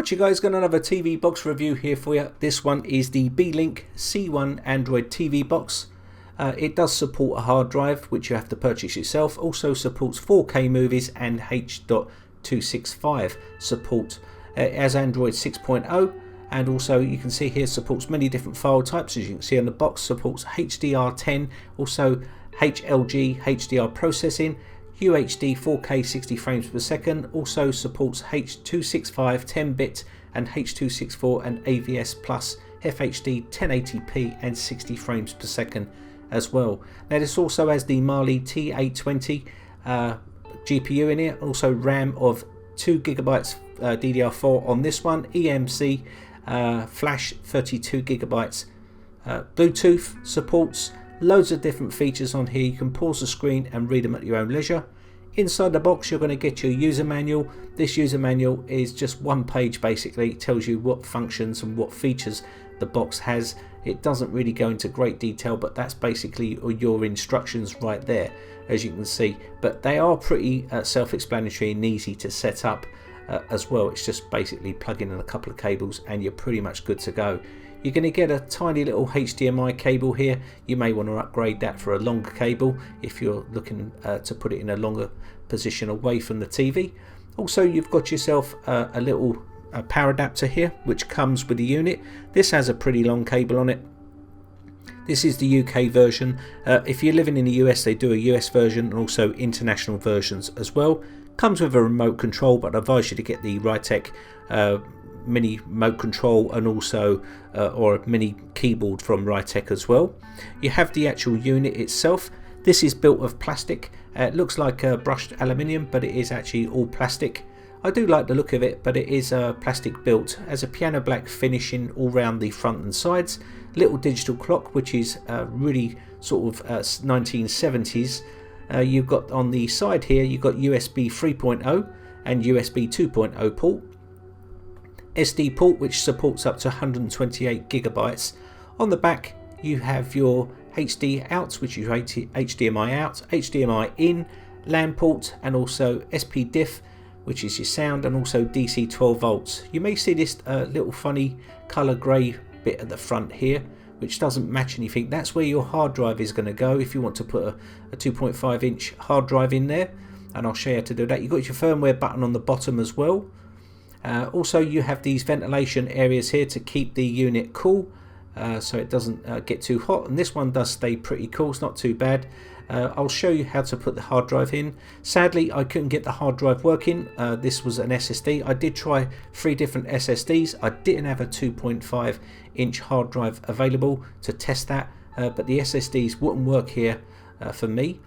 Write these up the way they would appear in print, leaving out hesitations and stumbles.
What you guys, got another TV box review here for you. This one is the Beelink C1 Android TV box. It does support a hard drive which you have to purchase yourself. Also supports 4K movies and H.265 support. It has Android 6.0 and also you can see here supports many different file types. As you can see on the box, supports HDR10, also HLG HDR processing, UHD 4K 60 frames per second, also supports H.265 10-bit and H.264 and AVS Plus FHD 1080p and 60 frames per second as well. Now this also has the Mali T820 GPU in it, also RAM of 2GB DDR4 on this one, eMMC flash 32GB, Bluetooth supports. Loads of different features on here. You can pause the screen and read them at your own leisure. Inside the box you're going to get your user manual. This user manual is just one page basically. It tells you what functions and what features the box has. It doesn't really go into great detail, but that's basically your instructions right there, as you can see. But they are pretty self-explanatory and easy to set up as well. It's just basically plugging in a couple of cables and you're pretty much good to go. You're going to get a tiny little HDMI cable here. You may want to upgrade that for a longer cable if you're looking to put it in a longer position away from the TV. Also, you've got yourself a little power adapter here which comes with the unit. This has a pretty long cable on it. This is the UK version. If you're living in the US, they do a US version and also international versions as well. Comes with a remote control, but I advise you to get the Rytec mini remote control and also or a mini keyboard from Rytec as well. You have the actual unit itself. This is built of plastic. It looks like brushed aluminium, but it is actually all plastic. I do like the look of it, but it is plastic built. Has a piano black finishing all round the front and sides. Little digital clock which is really sort of 1970s. You've got on the side here, you've got USB 3.0 and USB 2.0 port. SD port which supports up to 128GB. On the back you have your HD out, which is HDMI out, HDMI in, LAN port, and also SPDIF, which is your sound, and also DC 12 volts. You may see this little funny colour grey bit at the front here which doesn't match anything. That's where your hard drive is going to go if you want to put a 2.5 inch hard drive in there, and I'll show you how to do that. You've got your firmware button on the bottom as well. Also you have these ventilation areas here to keep the unit cool, so it doesn't get too hot, and this one does stay pretty cool. It's not too bad. I'll show you how to put the hard drive in. Sadly I couldn't get the hard drive working. This was an SSD. I did try 3 different SSDs. I didn't have a 2.5 inch hard drive available to test that, but the SSDs wouldn't work here for me.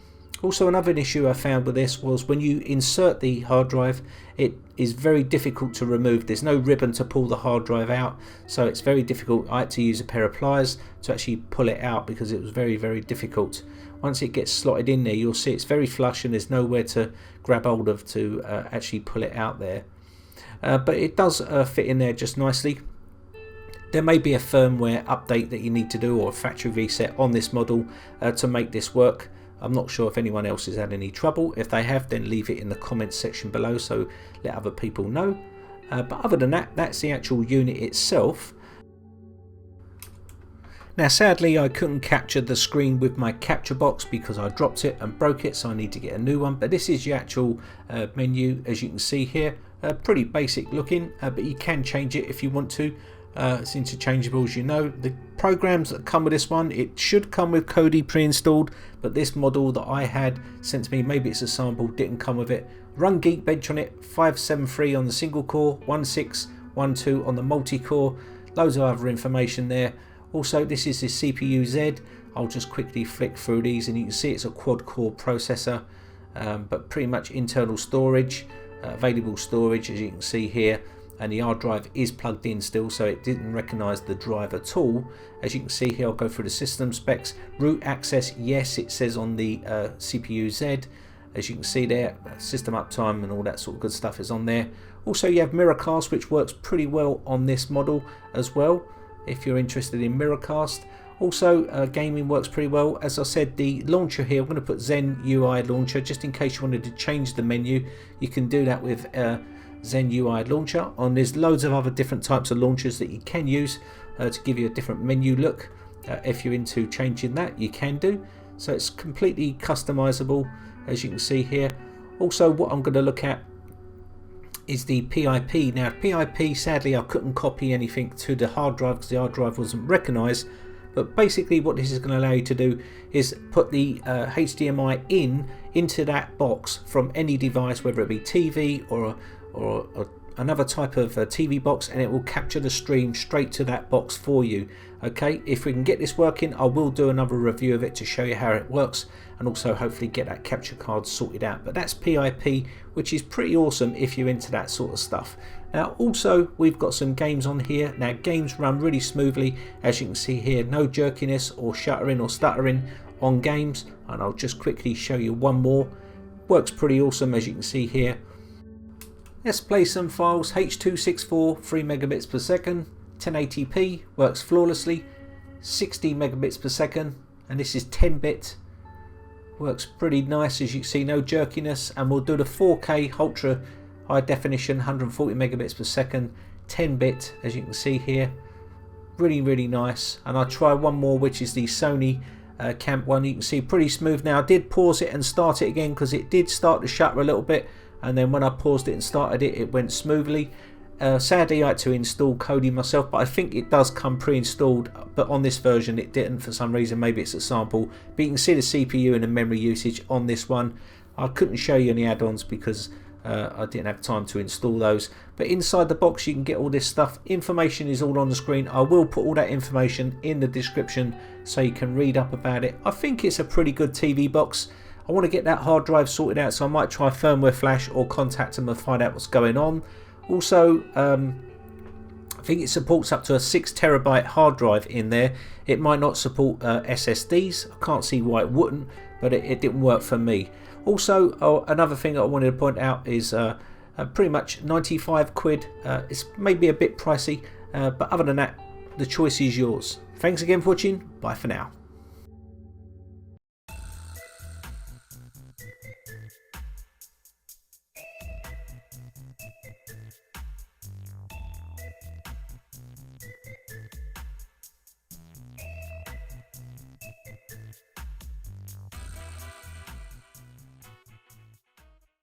Also, another issue I found with this was when you insert the hard drive, it is very difficult to remove. There's no ribbon to pull the hard drive out, so it's very difficult. I had to use a pair of pliers to actually pull it out because it was very difficult. Once it gets slotted in there, you'll see it's very flush and there's nowhere to grab hold of to actually pull it out there. But it does fit in there just nicely. There may be a firmware update that you need to do or a factory reset on this model to make this work. I'm not sure if anyone else has had any trouble. If they have, then leave it in the comments section below so let other people know. But other than that, that's the actual unit itself. Now sadly I couldn't capture the screen with my capture box because I dropped it and broke it, so I need to get a new one. But this is your actual menu, as you can see here. Pretty basic looking, but you can change it if you want to. It's interchangeable, as you know. The programs that come with this one, it should come with Kodi pre-installed, but this model that I had sent to me, maybe it's a sample, didn't come with it. Run Geekbench on it, 573 on the single core, 1612 on the multi-core. Loads of other information there. Also, this is the CPU Z. I'll just quickly flick through these and you can see it's a quad-core processor, but pretty much internal storage, available storage, as you can see here. And the hard drive is plugged in still, so it didn't recognize the drive at all. As you can see here, I'll go through the system specs. Root access, yes, it says on the CPU Z. As you can see there, system uptime and all that sort of good stuff is on there. Also you have Miracast, which works pretty well on this model as well, if you're interested in Miracast. Also gaming works pretty well. As I said, the launcher here, I'm going to put Zen UI launcher just in case you wanted to change the menu. You can do that with Zen UI launcher. And there's loads of other different types of launchers that you can use to give you a different menu look. If you're into changing that, you can do. So it's completely customizable, as you can see here. Also, what I'm going to look at is the PIP. Now, PIP, sadly, I couldn't copy anything to the hard drive because the hard drive wasn't recognized. But basically what this is going to allow you to do is put the HDMI into that box from any device, whether it be TV or another type of TV box, and it will capture the stream straight to that box for you. Okay, if we can get this working, I will do another review of it to show you how it works, and also hopefully get that capture card sorted out. But that's PIP, which is pretty awesome if you're into that sort of stuff. Now also, we've got some games on here. Now, games run really smoothly, as you can see here. No jerkiness or shuttering or stuttering on games, and I'll just quickly show you one more. Works pretty awesome, as you can see here. Let's play some files. H.264, 3 megabits per second, 1080p, works flawlessly. 60 megabits per second, and this is 10-bit. Works pretty nice, as you can see, no jerkiness. And we'll do the 4K ultra high definition, 140 megabits per second, 10-bit, as you can see here. Really nice. And I'll try one more, which is the Sony Camp one. You can see pretty smooth. Now, I did pause it and start it again because it did start to shutter a little bit, and then when I paused it and started it, it went smoothly. Sadly, I had to install Kodi myself, but I think it does come pre-installed, but on this version it didn't for some reason. Maybe it's a sample, but you can see the CPU and the memory usage on this one. I couldn't show you any add-ons because I didn't have time to install those. But inside the box you can get all this stuff. Information is all on the screen. I will put all that information in the description so you can read up about it. I think it's a pretty good TV box. I want to get that hard drive sorted out, so I might try firmware flash or contact them and find out what's going on. Also, I think it supports up to a 6 terabyte hard drive in there. It might not support SSDs. I can't see why it wouldn't, but it didn't work for me. Also, another thing I wanted to point out is pretty much 95 quid. It's maybe a bit pricey, but other than that, the choice is yours. Thanks again for watching. Bye for now.